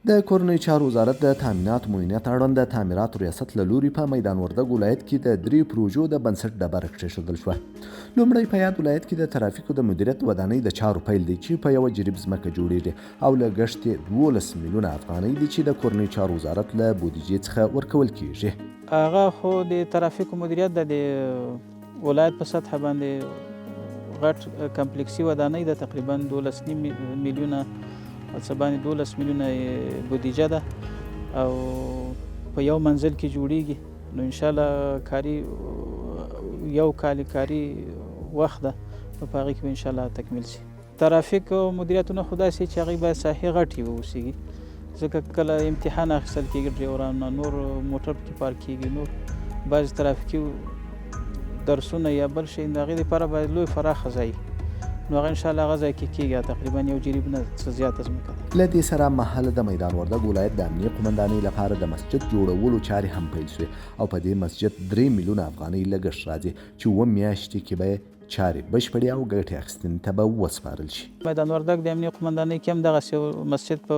د کورنۍ چارو وزارت د تامینات معاینت اړوند د تعمیراتو ریاست له لوري په میدان وردګ ولایت کې د 3 پروژو د بنسټ ډبره کېښودل شوه. لومړی په یاد ولایت کې د ترافیکو د مدیریت ودانۍ د چارو پیل دی چې په یوه جریب ځمکه جوړیږي او له ګښتې 12 میلیونه افغانۍ دي چې د کورنۍ چارو وزارت له بودیجې څخه ورکول کیږي. هغه خو د ترافیکو مدیریت د ولایت په سطح باندې غټ کمپلیکسي ودانۍ د تقریبا 12 میلیونه څه باندې 12 میلیونه بودیجه ده او په یو منزل کې جوړیږي. نو انشاءالله کاري یو کال کاري وخت ده په هغې کې به انشاءالله تکمیل شي. ترافیک مدیریتونه خو داسې چې هغوی باید ساحې غټې واوسیږي، ځکه کله امتحان اخیستل کېږي ډریورانو، نور موټر پکې پارک کېږي، نور بعضې ترافیکي درسونه یا بل شی د هغې دپاره باید لوی فراخه ځای نو هغه انشاءالله هغه ځای کې کېږي تقریبا یو جریب نه څه زیاته ځمکه ده. له دې سره مهاله د میدان وردګ ولایت د امنیه قمندانۍ لپاره د مسجد جوړولو چارې هم پیل شوې او په دې مسجد 3 میلیونه افغانۍ لګښت راځي چې 7 میاشتې کې به چارې بشپړې او ګټې اخیستنې ته به وسپارل شي. میدان وردګ د امنیه قمندانۍ کې هم دغسې مسجد په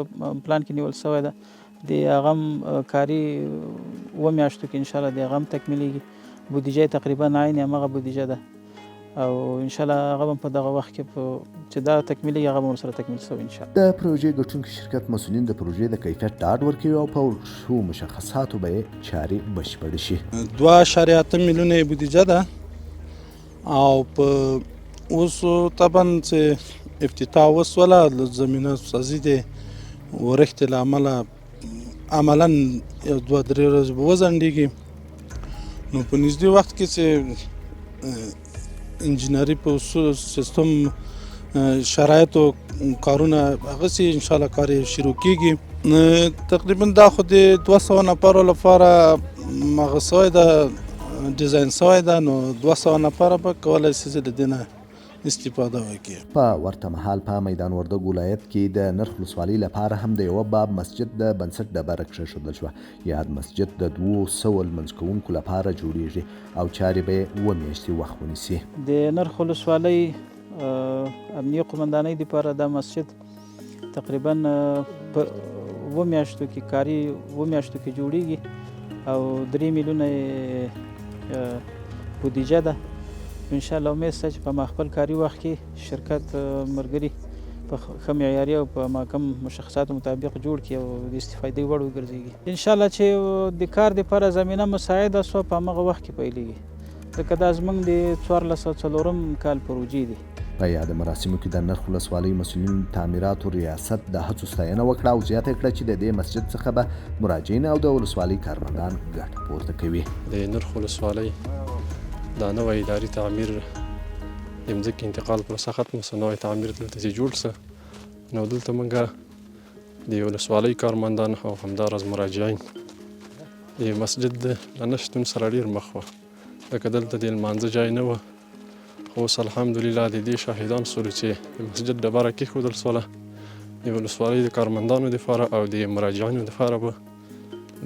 پلان کې نیول شوی ده، د هغه هم کاري 7 میاشتو کې انشاءالله د هغه هم تکمیلیږي. بودیجه تقریبا عین همغه بودیجه ده او انشاءالله هغه په دغه وخت کې چې دا تکمیلي هغه هم سره تکمیل شوی انشاءالله. د پروژې ګټونکي شرکت مسؤلین د پروژې د کیفیت ډاډ ورکوي او په ورکشو مشخصاتو به یې چارې بشپړې شي. 2.8 میلیونه بودیجه ده او په اوس طبعا چې افتتاح وسوله زمینه سازي د ورښتې له امله عملا 2-3 ورځې به وځنډېږي. نو په نږدې وخت کې چې انجینري په اصول سیستم شرایطو کارونه هغسې انشاءالله کار یې شروع کېږي. تقریبا دا خو د 200 نفرو لپاره هغه سوی ده ډیزاین سوی ده، نو 200 نفره به کولی شي د دې نه استفاده وکړي. په ورته مهال په میدان وردګ ولایت کې د نرخ ولسوالۍ لپاره هم د یوه باب مسجد د بنسټ ډبره کېښودل شوه. یاد مسجد د 200 لمونځ کوونکو لپاره جوړیږي او چارې به یې 7 میاشتې وخت ونیسي. د نرخ ولسوالۍ امنیه قمندانۍ دپاره دا مسجد تقریبا په 7 میاشتو کې کاري 7 میاشتو کې جوړیږي او 3 میلیونه بودیجه ده. انشاءالله امید شته چې په ما خپل کاري وخت کې شرکت ملګري په ښه معیاري او په محکم مشخصاتو مطابق جوړ کړي او د استفادې وړ وګرځېږي. انشاءالله چې د کار دپاره زمینه مساعده شوه په همغه وخت کې پیلېږي، ځکه دا زموږ د 1404 کال پروژې دي. په یاد مراسمو کې د نرخ ولسوالۍ مسؤلین تعمیراتو ریاست د هڅو ستاینه وکړه او زیاته کړه چې د دې مسجد څخه به مراجعین او د ولسوالۍ کارمندان ګټه پورته کوي. د نرخ ولسوالۍ دا نوی اداري تعمیر د ځمکې انتقال پروسه ختمه سوه، نوی تعمیر دلته چې جوړ سه، نو دلته موږ د ولسوالۍ کارمندان او همداراز مراجعین د مسجد له نشتون سره ډېر مخ وه، ځکه دلته د لمانځه ځای نه وه. خو اوس الحمدلله د دې شاهدان سولو چې د مسجد ډبره کېښودل سوله، د ولسوالۍ د کارمندانو دپاره او د مراجعینو دپاره به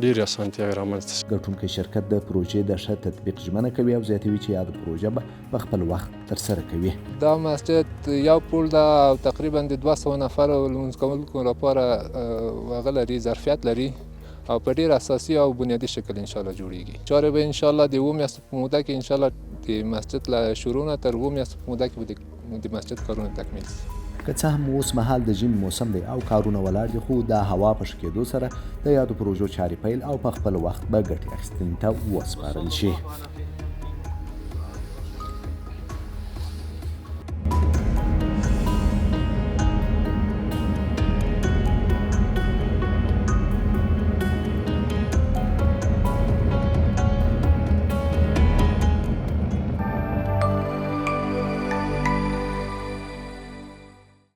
ډېرې اسانتیاوې رامنځته شي. ګټونکی شرکت د پروژې د ښه تطبیق ژمنه کوي او زیاتوي چې یاده پروژه به په خپل وخت ترسره کوي. دا مسجد یو پول ده او تقریبا د 200 نفرو لمونځ کوونکو لپاره هغه لري ظرفیت لري او په ډېر اساسي او بنیادي شکل انشاءالله جوړیږي. چارې به انشاءالله د 7 میاشتو په موده کې انشاءالله د مسجد له شروع نه تر 7 میاشتو په موده کې به د مسجد کارونه تکمیل شي. که څه هم اوس مهال د ژمي موسم دی او کارونه ولاړ دي، خو د هوا په ښه کېدو سره د یادو پروژو چارې پیل او په خپل وخت به ګټې اخیستنې ته وسپارل شي.